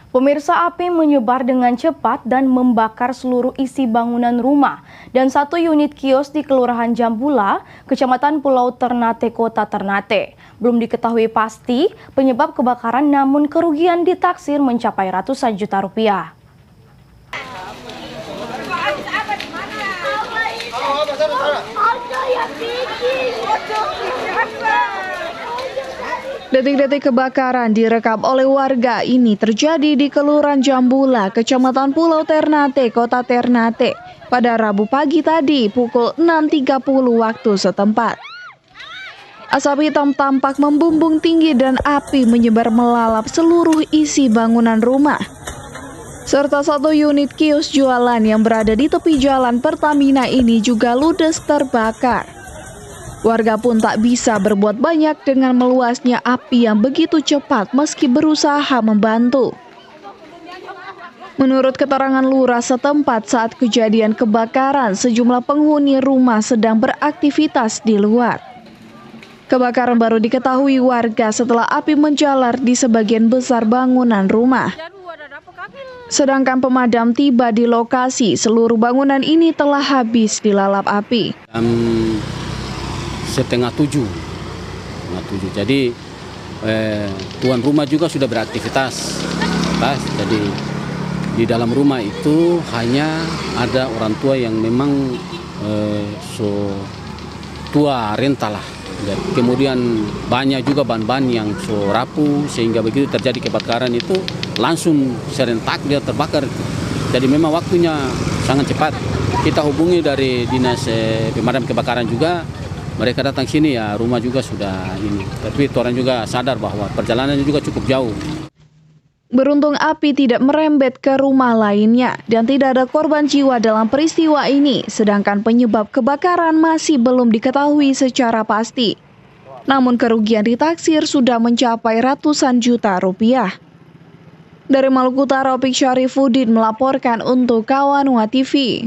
Pemirsa, api menyebar dengan cepat dan membakar seluruh isi bangunan rumah dan satu unit kios di Kelurahan Jambula, Kecamatan Pulau Ternate, Kota Ternate. Belum diketahui pasti penyebab kebakaran, namun kerugian ditaksir mencapai ratusan juta rupiah. Detik-detik kebakaran direkam oleh warga ini terjadi di Kelurahan Jambula, Kecamatan Pulau Ternate, Kota Ternate, pada Rabu pagi tadi pukul 6.30 waktu setempat. Asap hitam tampak membumbung tinggi dan api menyebar melalap seluruh isi bangunan rumah, serta satu unit kios jualan yang berada di tepi jalan Pertamina ini juga ludes terbakar. Warga pun tak bisa berbuat banyak dengan meluasnya api yang begitu cepat meski berusaha membantu. Menurut keterangan lurah setempat, saat kejadian kebakaran, sejumlah penghuni rumah sedang beraktivitas di luar. Kebakaran baru diketahui warga setelah api menjalar di sebagian besar bangunan rumah. Sedangkan pemadam tiba di lokasi, seluruh bangunan ini telah habis dilalap api. Setengah tujuh. Jadi tuan rumah juga sudah beraktivitas. Jadi di dalam rumah itu hanya ada orang tua yang memang so tua renta lah. Dan kemudian banyak juga bahan-bahan yang so rapuh, sehingga begitu terjadi kebakaran itu langsung serentak dia terbakar. Jadi memang waktunya sangat cepat. Kita hubungi dari dinas pemadam kebakaran juga. Mereka datang sini, ya rumah juga sudah ini. Tapi orang juga sadar bahwa perjalanannya juga cukup jauh. Beruntung api tidak merembet ke rumah lainnya dan tidak ada korban jiwa dalam peristiwa ini. Sedangkan penyebab kebakaran masih belum diketahui secara pasti. Namun kerugian ditaksir sudah mencapai ratusan juta rupiah. Dari Maluku Utara, Opik Syarifuddin melaporkan untuk Kawanua TV.